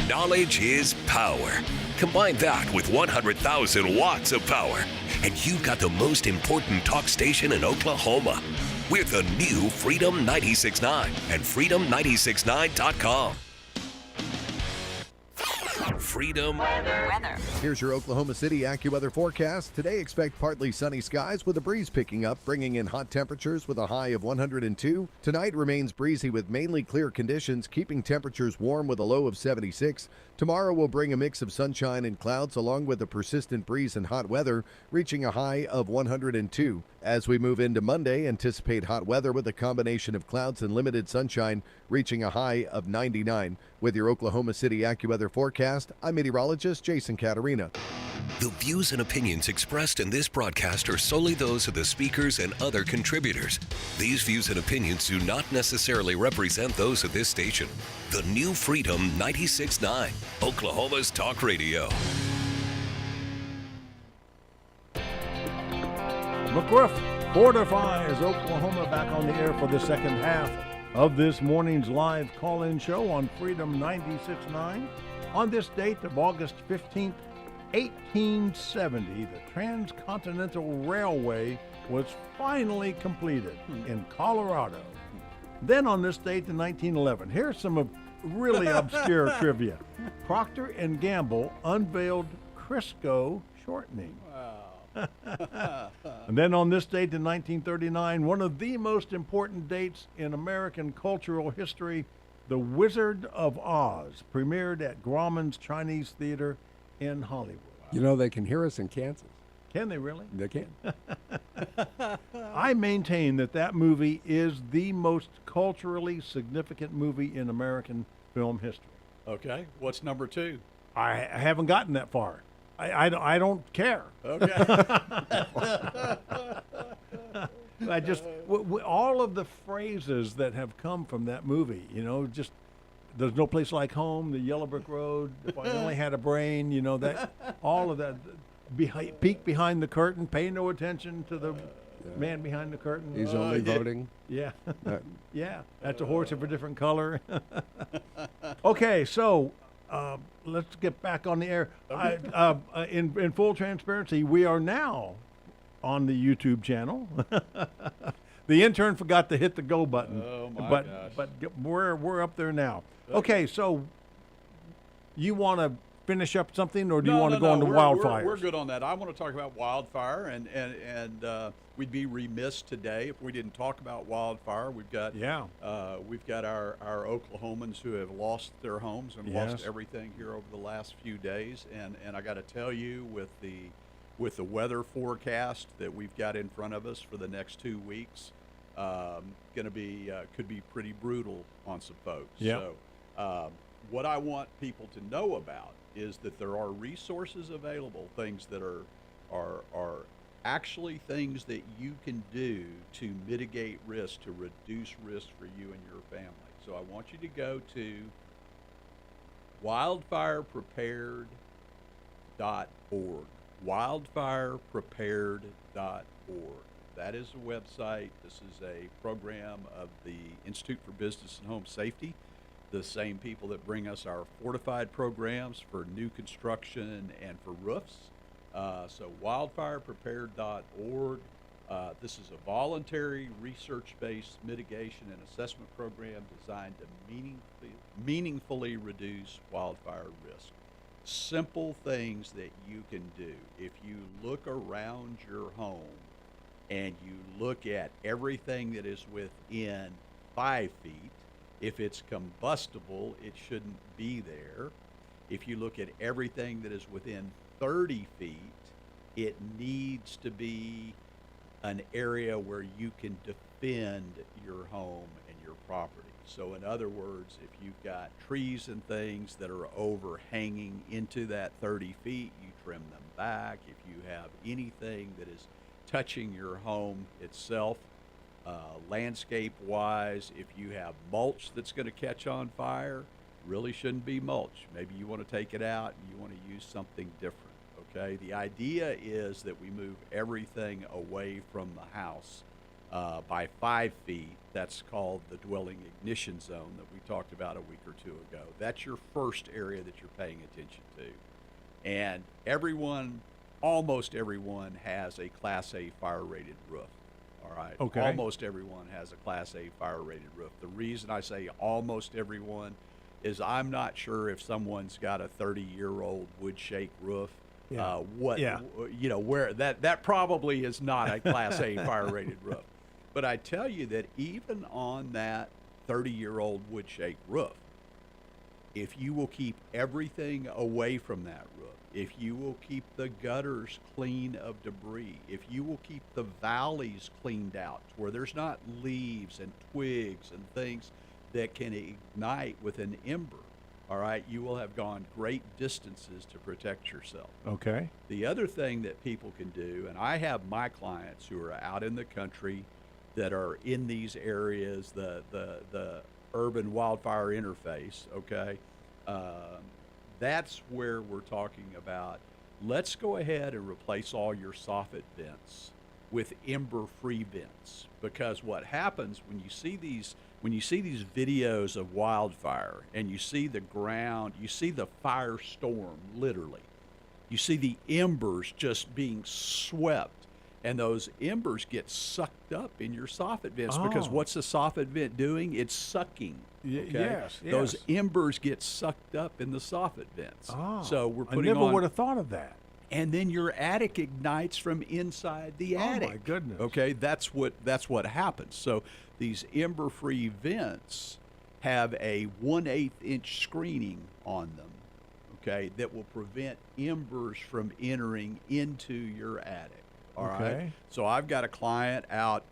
Knowledge is power. Combine that with 100,000 watts of power, and you've got the most important talk station in Oklahoma. We're the new Freedom 96.9 and freedom969.com. Freedom Weather. Here's your Oklahoma City AccuWeather forecast. Today, expect partly sunny skies with a breeze picking up, bringing in hot temperatures with a high of 102. Tonight remains breezy with mainly clear conditions, keeping temperatures warm with a low of 76. Tomorrow will bring a mix of sunshine and clouds along with a persistent breeze and hot weather, reaching a high of 102. As we move into Monday, anticipate hot weather with a combination of clouds and limited sunshine, reaching a high of 99. With your Oklahoma City AccuWeather forecast, I'm meteorologist Jason Caterina. The views and opinions expressed in this broadcast are solely those of the speakers and other contributors. These views and opinions do not necessarily represent those of this station. The new Freedom 96.9, Oklahoma's talk radio. McRoof Fortifies Oklahoma back on the air for the second half of this morning's live call-in show on Freedom 96.9. On this date of August 15th, 1870, the Transcontinental Railway was finally completed in Colorado. Then on this date in 1911, here's some really obscure trivia. Procter & Gamble unveiled Crisco shortening. And then on this date in 1939, one of the most important dates in American cultural history, The Wizard of Oz premiered at Grauman's Chinese Theater in Hollywood. You know, they can hear us in Kansas. Can they really? They can. I maintain that movie is the most culturally significant movie in American film history. Okay. What's number two? I haven't gotten that far. I don't care. Okay. I just all of the phrases that have come from that movie, just there's no place like home, the yellow brick road, if I only had a brain, that all of that, peek behind the curtain, pay no attention to the man behind the curtain. He's only voting. Yeah. Yeah, that's a horse of a different color. Okay, so let's get back on the air. In full transparency, we are now on the YouTube channel. The intern forgot to hit the go button. Oh my gosh. But we're up there now. Okay, so you want to finish up something, or do you want to go on to wildfires? We're good on that. I want to talk about wildfire, and we'd be remiss today if we didn't talk about wildfire. We've got our Oklahomans who have lost their homes and lost everything here over the last few days, and I got to tell you, with the weather forecast that we've got in front of us for the next 2 weeks, could be pretty brutal on some folks. Yeah. So what I want people to know about is that there are resources available, things that are actually things that you can do to mitigate risk, to reduce risk for you and your family. So I want you to go to wildfireprepared.org. Wildfireprepared.org. That is a website. This is a program of the Institute for Business and Home Safety, the same people that bring us our fortified programs for new construction and for roofs. So wildfireprepared.org. This is a voluntary research-based mitigation and assessment program designed to meaningfully reduce wildfire risk. Simple things that you can do. If you look around your home and you look at everything that is within 5 feet, if it's combustible, it shouldn't be there. If you look at everything that is within 30 feet, it needs to be an area where you can defend your home and your property. So in other words, if you've got trees and things that are overhanging into that 30 feet, you trim them back. If you have anything that is touching your home itself, landscape-wise, if you have mulch that's going to catch on fire, really shouldn't be mulch. Maybe you want to take it out and you want to use something different, okay? The idea is that we move everything away from the house by 5 feet. That's called the dwelling ignition zone that we talked about a week or two ago. That's your first area that you're paying attention to. And almost everyone has a Class A fire rated roof. All right. Okay. Almost everyone has a Class A fire rated roof. The reason I say almost everyone is I'm not sure if someone's got a 30-year-old wood shake roof. Yeah. Where that probably is not a Class A fire rated roof. But I tell you that even on that 30-year-old wood shake roof, if you will keep everything away from that roof, if you will keep the gutters clean of debris, if you will keep the valleys cleaned out where there's not leaves and twigs and things that can ignite with an ember, all right, you will have gone great distances to protect yourself. Okay. The other thing that people can do, and I have my clients who are out in the country that are in these areas, the urban wildfire interface, okay? That's where we're talking about, let's go ahead and replace all your soffit vents with ember-free vents. Because what happens when you see these videos of wildfire and you see the ground, you see the firestorm, literally. You see the embers just being swept, and those embers get sucked up in your soffit vents because what's the soffit vent doing? It's sucking. Okay? Yes. Those embers get sucked up in the soffit vents. So we're putting I never would have thought of that. and then your attic ignites from inside the attic. Oh my goodness. Okay, that's what happens. So these ember-free vents have a 1/8 inch screening on them, okay, that will prevent embers from entering into your attic. All right. So I've got a client out.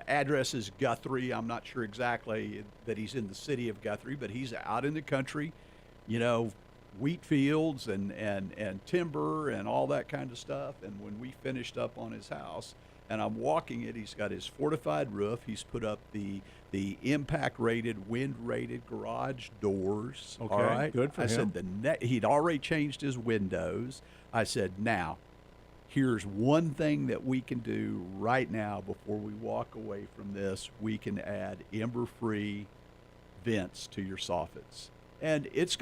Address is Guthrie. I'm not sure exactly that he's in the city of Guthrie, but he's out in the country, you know, wheat fields and timber and all that kind of stuff. And when we finished up on his house and I'm walking it, he's got his fortified roof. He's put up the impact rated, wind rated garage doors. Okay, all right. good for I him. said he'd already changed his windows. I said, now, here's one thing that we can do right now before we walk away from this. We can add ember-free vents to your soffits. And he's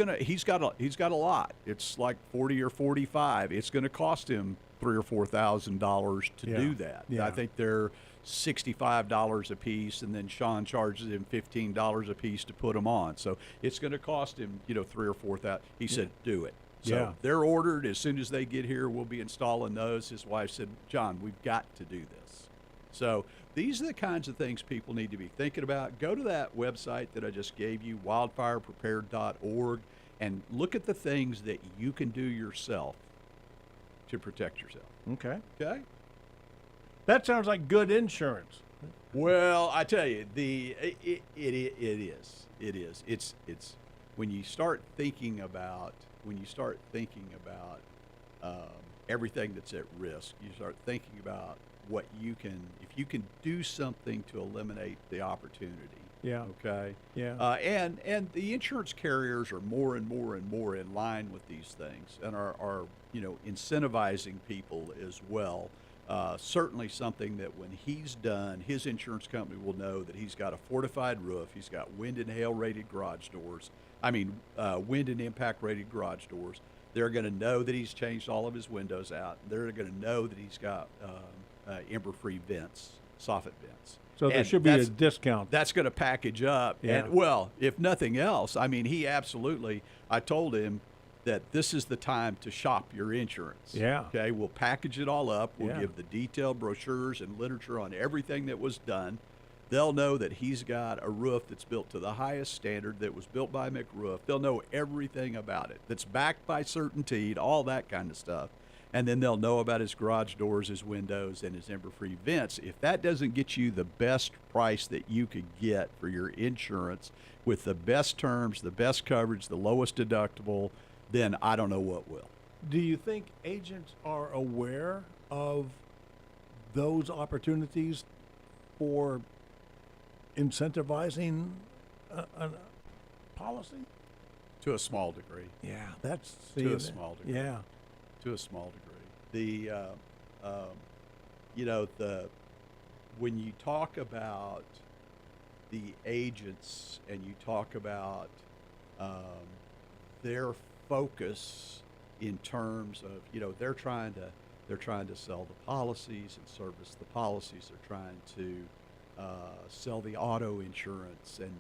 got a lot. It's like 40 or 45. It's going to cost him $3,000 or $4,000 to do that. Yeah. I think they're $65 a piece, and then Sean charges him $15 a piece to put them on. So it's going to cost him, $3,000 or $4,000. He said, do it. So they're ordered. As soon as they get here, we'll be installing those. His wife said, John, we've got to do this. So these are the kinds of things people need to be thinking about. Go to that website that I just gave you, wildfireprepared.org, and look at the things that you can do yourself to protect yourself. Okay. Okay? That sounds like good insurance. Well, I tell you, it is. It's when you start thinking about everything that's at risk, you start thinking about what if you can do something to eliminate the opportunity. Yeah. Okay. Yeah. And the insurance carriers are more and more and more in line with these things and are incentivizing people as well. Certainly something that when he's done, his insurance company will know that he's got a fortified roof, he's got wind and hail rated garage doors. Wind and impact rated garage doors. They're going to know that he's changed all of his windows out. They're going to know that he's got ember-free vents, soffit vents. So there should be a discount. That's going to package up. Yeah. And, well, if nothing else, he absolutely, I told him that this is the time to shop your insurance. Yeah. Okay, we'll package it all up. We'll Yeah. give the detailed brochures and literature on everything that was done. They'll know that he's got a roof that's built to the highest standard, that was built by McRoof. They'll know everything about it, that's backed by certainty, all that kind of stuff. And then they'll know about his garage doors, his windows, and his ember-free vents. If that doesn't get you the best price that you could get for your insurance with the best terms, the best coverage, the lowest deductible, then I don't know what will. Do you think agents are aware of those opportunities for incentivizing a policy? To a small degree. Yeah, that's To a small degree. Yeah, To a small degree. when you talk about the agents and you talk about their focus in terms of, they're trying to sell the policies and service the policies. They're trying to sell the auto insurance and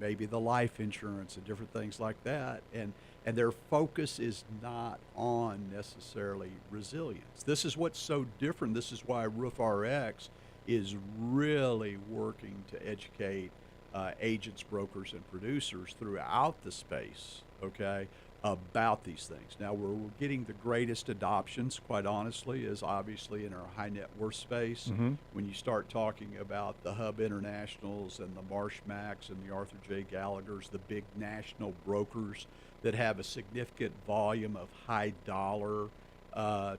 maybe the life insurance and different things like that. And their focus is not on necessarily resilience. This is what's so different. This is why Roof RX is really working to educate agents, brokers, and producers throughout the space, okay, about these things. Now, we're getting the greatest adoptions, quite honestly, is obviously in our high net worth space. When you start talking about the Hub Internationals and the Marsh Macs and the Arthur J. Gallaghers, the big national brokers that have a significant volume of high dollar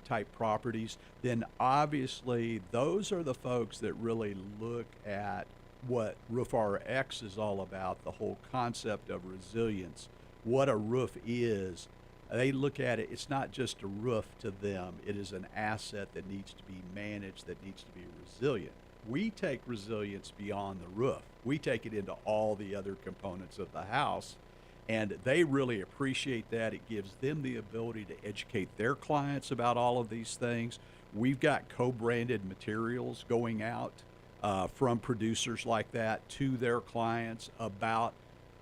type properties, then obviously those are the folks that really look at what Roof RX is all about, the whole concept of resilience, what a roof is. They look at it, it's not just a roof to them, it is an asset that needs to be managed, that needs to be resilient. We take resilience beyond the roof. We take it into all the other components of the house, and they really appreciate that. It gives them the ability to educate their clients about all of these things. We've got co-branded materials going out from producers like that to their clients about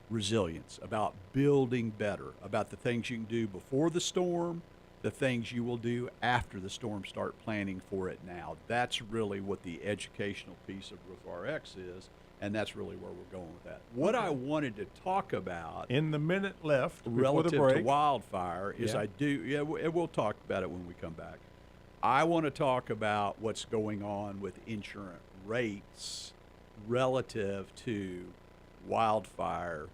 resilience, about building better, about the things you can do before the storm, the things you will do after the storm. Start planning for it now. That's really what the educational piece of Roof RX is, and that's really where we're going with that. What I wanted to talk about in the minute left before relative the break to wildfire is we'll talk about it when we come back. I want to talk about what's going on with insurance rates relative to wildfire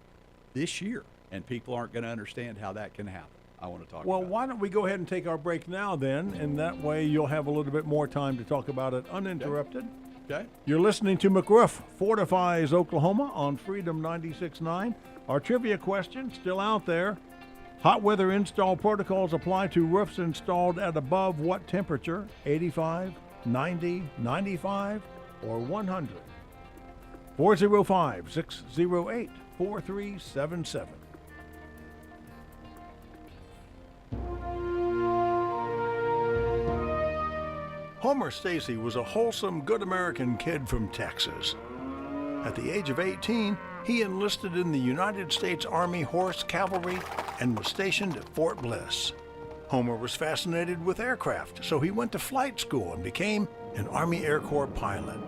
this year, and people aren't going to understand how that can happen. I want to talk about why don't we go ahead and take our break now then, and that way you'll have a little bit more time to talk about it uninterrupted. Okay. You're listening to McRoof Fortifies Oklahoma on Freedom 96.9. Our trivia question still out there. Hot weather install protocols apply to roofs installed at above what temperature? 85, 90, 95, or 100? 405-608-4377. Homer Stacy was a wholesome, good American kid from Texas. At the age of 18, he enlisted in the United States Army Horse Cavalry and was stationed at Fort Bliss. Homer was fascinated with aircraft, so he went to flight school and became an Army Air Corps pilot.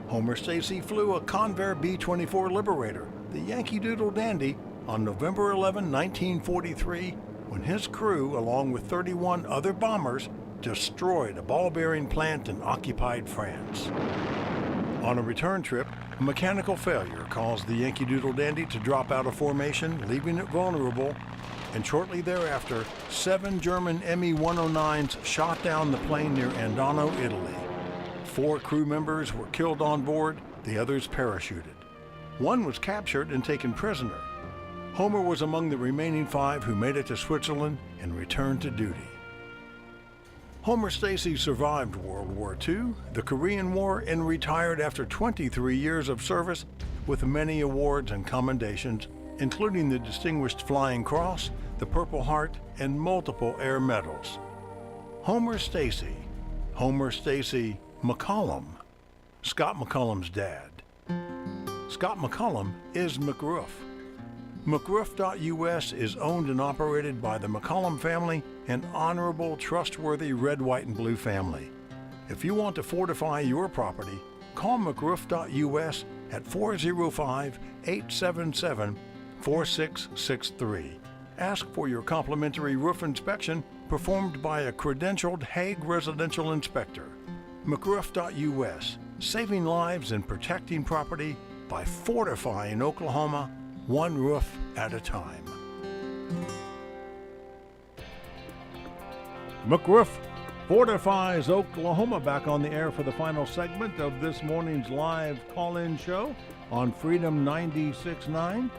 Homer Stacy flew a Convair B-24 Liberator, the Yankee Doodle Dandy, on November 11, 1943, when his crew, along with 31 other bombers, destroyed a ball-bearing plant in occupied France. On a return trip, a mechanical failure caused the Yankee Doodle Dandy to drop out of formation, leaving it vulnerable, and shortly thereafter, 7 German Me-109s shot down the plane near Andano, Italy. 4 crew members were killed on board, the others parachuted. 1 was captured and taken prisoner. Homer was among the remaining 5 who made it to Switzerland and returned to duty. Homer Stacy survived World War II, the Korean War, and retired after 23 years of service with many awards and commendations, including the Distinguished Flying Cross, the Purple Heart, and multiple air medals. Homer Stacy McCollum, Scott McCollum's dad. Scott McCollum is McRoof. McRoof.us is owned and operated by the McCollum family, an honorable, trustworthy red, white, and blue family. If you want to fortify your property, call McRoof.us at 405-877-4663. Ask for your complimentary roof inspection performed by a credentialed Hague residential inspector. McRoof.us, saving lives and protecting property by fortifying Oklahoma, one roof at a time. McRoof Fortifies Oklahoma, back on the air for the final segment of this morning's live call-in show on Freedom 96.9.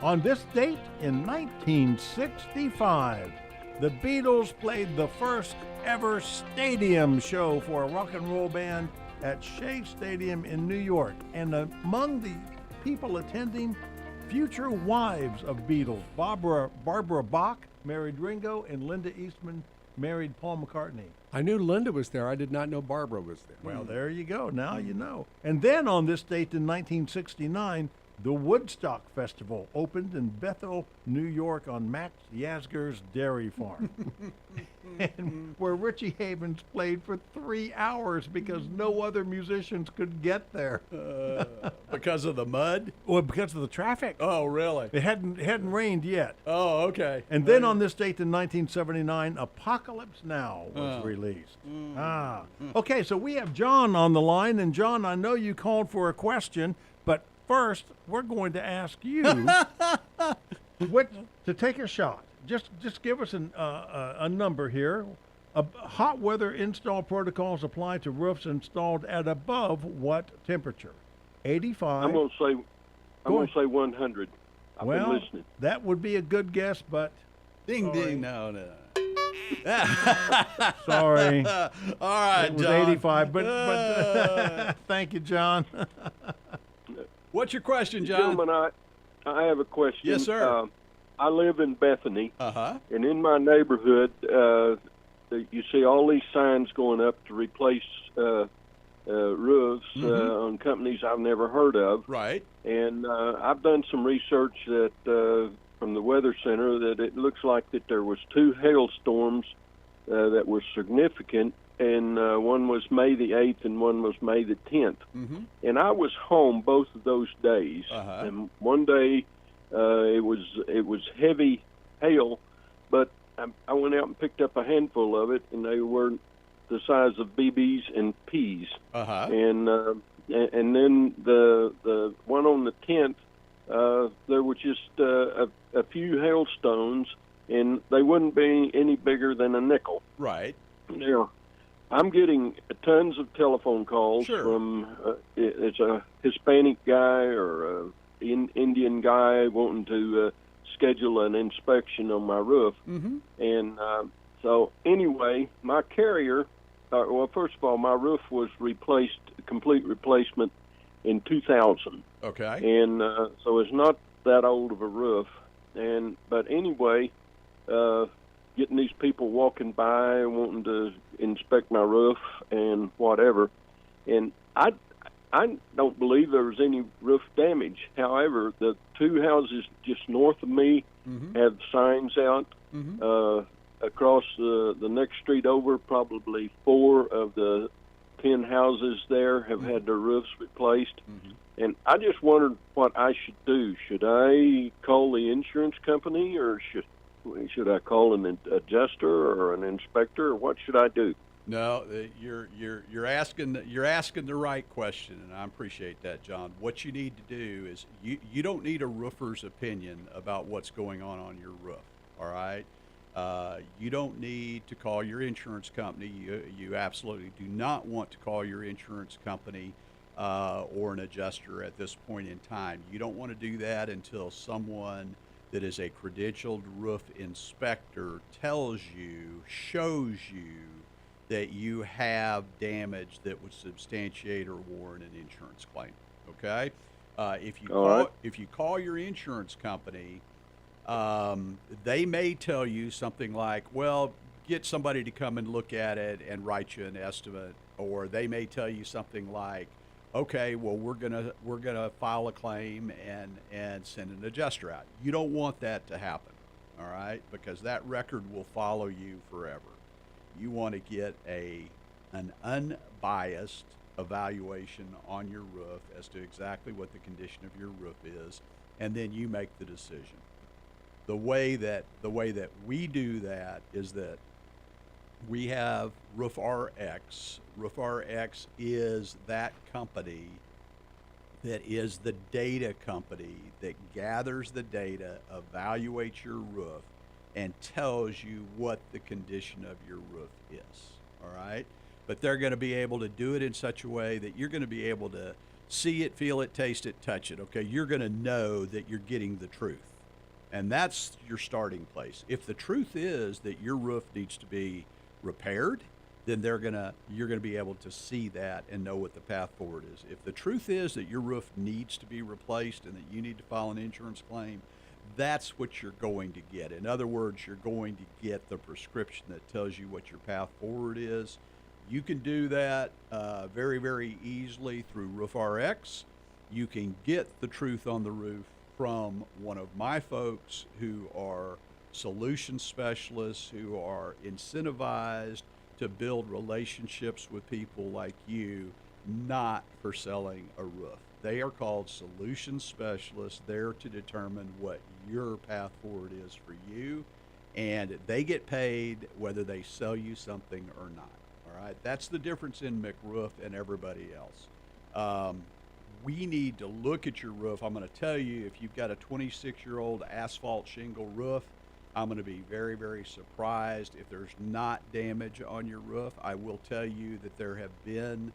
On this date in 1965, the Beatles played the first ever stadium show for a rock and roll band at Shea Stadium in New York. And among the people attending, future wives of Beatles, Barbara Bach married Ringo, and Linda Eastman married Paul McCartney. I knew Linda was there. I did not know Barbara was there. Well, there you go. Now you know. And then on this date in 1969, the Woodstock Festival opened in Bethel, New York on Max Yasgur's dairy farm, and where Richie Havens played for 3 hours because no other musicians could get there. Because of the mud? Well, because of the traffic. Oh, really? It hadn't rained yet. Oh, okay. And then on this date in 1979, Apocalypse Now was released. Okay, so we have John on the line. And John, I know you called for a question, but first, we're going to ask you to take a shot. Just give us a number here. Hot weather install protocols apply to roofs installed at above what temperature? 85. I'm gonna say 100. I've been listening. That would be a good guess, but Ding, ding, no. sorry. All right, It was John. 85, but thank you, John. What's your question, John? Gentlemen, I have a question. Yes, sir. I live in Bethany, Uh-huh. and in my neighborhood, you see all these signs going up to replace roofs on companies I've never heard of. Right. And I've done some research that from the Weather Center that it looks like that there was 2 hailstorms that were significant, and one was May the 8th and one was May the 10th. Mm-hmm. And I was home both of those days. Uh-huh. And one day it was heavy hail, but I went out and picked up a handful of it, and they were the size of BBs and peas. Uh-huh. And then the one on the 10th, there were just a few hailstones, and they wouldn't be any bigger than a nickel. Right. Now, I'm getting tons of telephone calls from it's a Hispanic guy or an Indian guy wanting to schedule an inspection on my roof. Mm-hmm. And so anyway, my carrier, well, first of all, my roof was replaced, complete replacement in 2000. Okay. And so it's not that old of a roof. But anyway, getting these people walking by wanting to inspect my roof and whatever. And I don't believe there was any roof damage. However, the 2 houses just north of me have signs out. Across the next street over, probably 4 of the 10 houses there have had their roofs replaced. And I just wondered what I should do. Should I call the insurance company, or should I call an adjuster or an inspector, or what should I do? No, you're asking the right question, and I appreciate that, John. What you need to do is you don't need a roofer's opinion about what's going on your roof. All right, you don't need to call your insurance company. You absolutely do not want to call your insurance company or an adjuster at this point in time. You don't want to do that until someone that is a credentialed roof inspector shows you that you have damage that would substantiate or warrant an insurance claim. Okay, if you call your insurance company, they may tell you something like, "Well, get somebody to come and look at it and write you an estimate," or they may tell you something like, "Okay, well, we're gonna file a claim and send an adjuster out." You don't want that to happen, all right, because that record will follow you forever. You want to get an unbiased evaluation on your roof as to exactly what the condition of your roof is, and then you make the decision. The way that we do that is that we have Roof RX. Roof RX is that company that is the data company that gathers the data, evaluates your roof, and tells you what the condition of your roof is, all right? But they're going to be able to do it in such a way that you're going to be able to see it, feel it, taste it, touch it, okay? You're going to know that you're getting the truth. And that's your starting place. If the truth is that your roof needs to be repaired, then you're gonna be able to see that and know what the path forward is. If the truth is that your roof needs to be replaced and that you need to file an insurance claim, that's what you're going to get. In other words, you're going to get the prescription that tells you what your path forward is. You can do that very, very easily through RoofRx. You can get the truth on the roof from one of my folks who are solution specialists, who are incentivized to build relationships with people like you, not for selling a roof. They are called solution specialists. They're to determine what your path forward is for you, and they get paid whether they sell you something or not. All right, that's the difference in McRoof and everybody else. We need to look at your roof. I'm going to tell you, if you've got a 26-year-old asphalt shingle roof, I'm going to be very, very surprised if there's not damage on your roof. I will tell you that there have been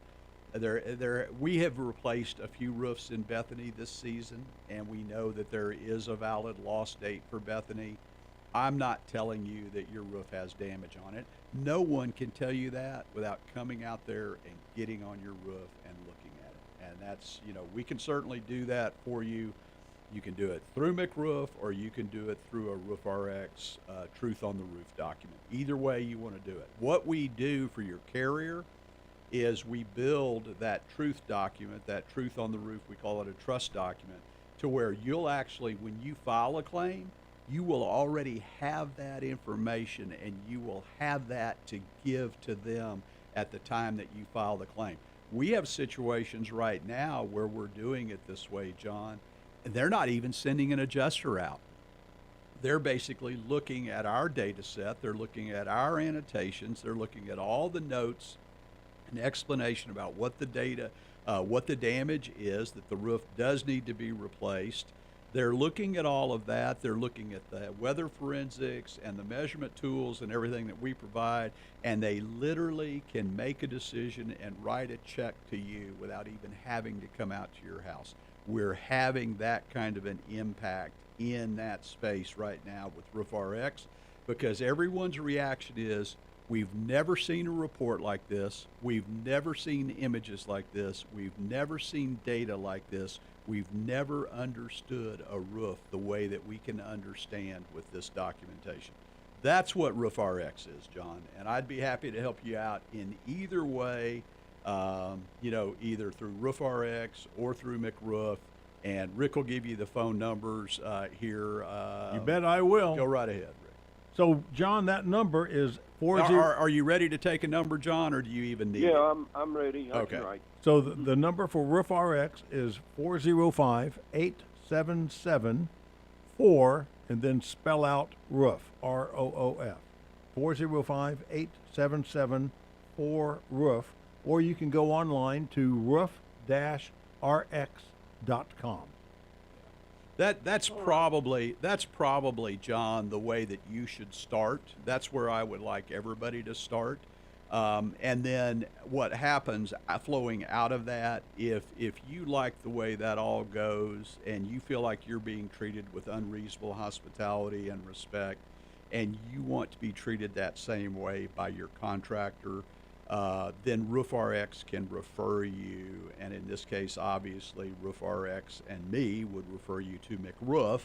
we have replaced a few roofs in Bethany this season, and we know that there is a valid loss date for Bethany. I'm not telling you that your roof has damage on it. No one can tell you that without coming out there and getting on your roof and looking at it. And that's, we can certainly do that for you. You can do it through McRoof, or you can do it through a RoofRx Truth on the Roof document. Either way you want to do it. What we do for your carrier is we build that truth document, that truth on the roof, we call it a trust document, to where you'll actually, when you file a claim, you will already have that information, and you will have that to give to them at the time that you file the claim. We have situations right now where we're doing it this way, John, and they're not even sending an adjuster out. They're basically looking at our data set, they're looking at our annotations, they're looking at all the notes, an explanation about what the damage is, that the roof does need to be replaced. They're looking at all of that. They're looking at the weather forensics and the measurement tools and everything that we provide, and they literally can make a decision and write a check to you without even having to come out to your house. We're having that kind of an impact in that space right now with RoofRx, because everyone's reaction is, we've never seen a report like this. We've never seen images like this. We've never seen data like this. We've never understood a roof the way that we can understand with this documentation. That's what RoofRx is, John. And I'd be happy to help you out in either way, either through RoofRx or through McRoof. And Rick will give you the phone numbers here. You bet I will. Go right ahead, Rick. So, John, that number is 40. Are you ready to take a number, John, or do you even need it? Yeah, I'm ready. Okay. Right. So the number for RoofRx is 405-877-4, and then spell out roof, ROOF. 405-877-4-roof, or you can go online to roof-rx.com. That's probably, John, the way that you should start. That's where I would like everybody to start. And then what happens flowing out of that, if you like the way that all goes and you feel like you're being treated with unreasonable hospitality and respect, and you want to be treated that same way by your contractor, then RoofRx can refer you, and in this case, obviously, RoofRx and me would refer you to McRoof,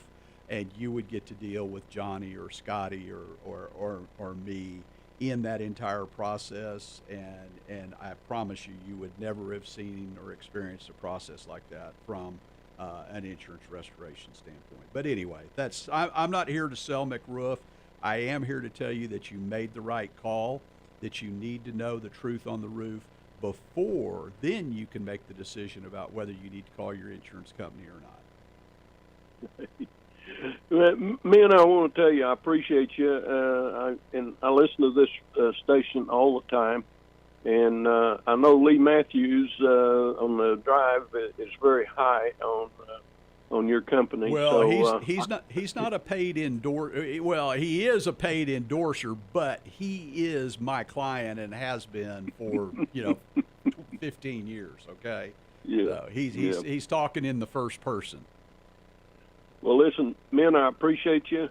and you would get to deal with Johnny or Scotty or me in that entire process, and I promise you would never have seen or experienced a process like that from an insurance restoration standpoint. But anyway, I'm not here to sell McRoof. I am here to tell you that you made the right call, that you need to know the truth on the roof before then you can make the decision about whether you need to call your insurance company or not. Man, I want to tell you, I appreciate you, and I listen to this station all the time, and I know Lee Matthews on the drive is very high on your company. Well, so, he's not a paid endorser. Well, he is a paid endorser, but he is my client and has been for 15 years. Okay, yeah, so he's talking in the first person. Well, listen, men, I appreciate you.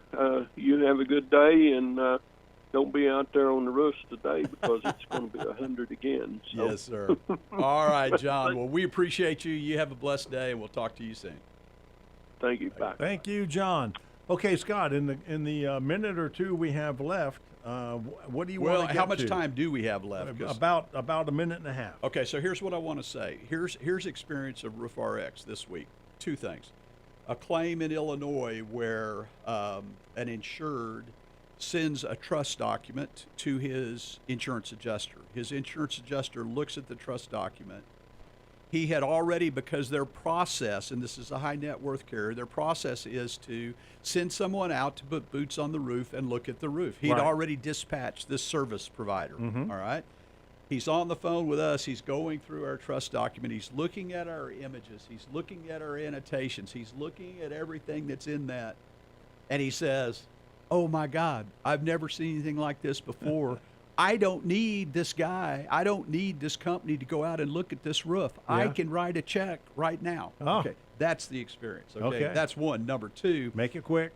You have a good day, and don't be out there on the roofs today because it's going to be 100 again. So. Yes, sir. All right, John. Well, we appreciate you. You have a blessed day, and we'll talk to you soon. Thank you. Bye. Thank you, John. Okay, Scott, in the minute or two we have left, what do you want to get how much to? time do we have left? 'Cause- About a minute and a half. Okay, so here's what I want to say. Here's experience of Roof RX this week. Two things. A claim in Illinois where an insured sends a trust document to his insurance adjuster. His insurance adjuster looks at the trust document. He had already, because their process, and this is a high net worth carrier, their process is to send someone out to put boots on the roof and look at the roof. He'd Right. already dispatched this service provider. Mhm. All right. He's on the phone with us. He's going through our trust document. He's looking at our images. He's looking at our annotations. He's looking at everything that's in that. And he says, "Oh my God, I've never seen anything like this before. I don't need this guy. I don't need this company to go out and look at this roof. I Yeah. can write a check right now." Oh. Okay. That's the experience. Okay. Okay. That's one. Number two. Make it quick.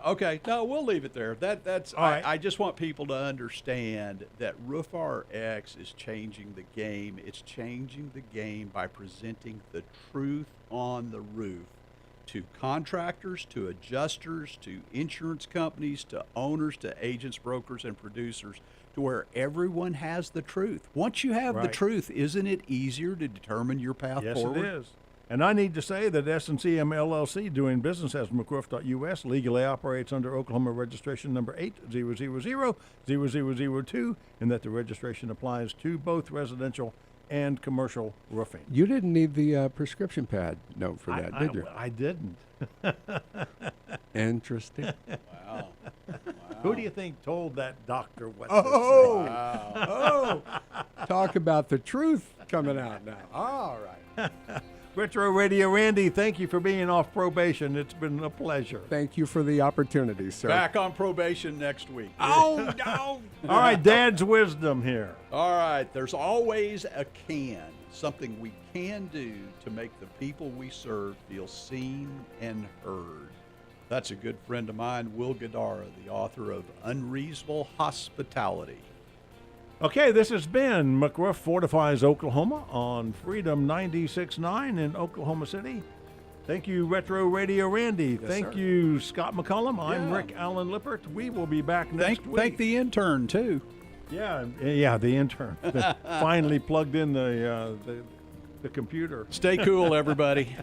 Okay, no, we'll leave it there. That's. All right. I just want people to understand that Roof RX is changing the game. It's changing the game by presenting the truth on the roof to contractors, to adjusters, to insurance companies, to owners, to agents, brokers, and producers, to where everyone has the truth. Once you have the Right. truth, isn't it easier to determine your path Yes, forward? it is. And I need to say that S&CM LLC, doing business as McRoof.us, legally operates under Oklahoma registration number 8000002, and that the registration applies to both residential and commercial roofing. You didn't need the prescription pad note for that, did you? I didn't. Interesting. Wow. Who do you think told that doctor what Oh, Wow. talk about the truth coming out now. All right. to say? Retro Radio Randy, thank you for being off probation. It's been a pleasure. Thank you for the opportunity, sir. Back on probation next week. Oh, no. All right, Dad's wisdom here. All right, there's always a can, something we can do to make the people we serve feel seen and heard. That's a good friend of mine, Will Gadara, the author of Unreasonable Hospitality. Okay, this has been McRoof Fortifies Oklahoma on Freedom 96.9 in Oklahoma City. Thank you, Retro Radio Randy. Thank sir. you, Scott McCullum. I'm Yeah. Rick Allen Lippert. We will be back next week. Thank the intern, too. Yeah, the intern that finally plugged in the computer. Stay cool, everybody.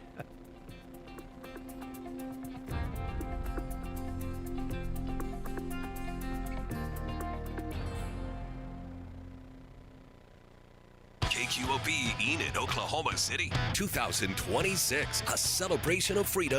KQOB Enid, Oklahoma City, 2026, a celebration of freedom.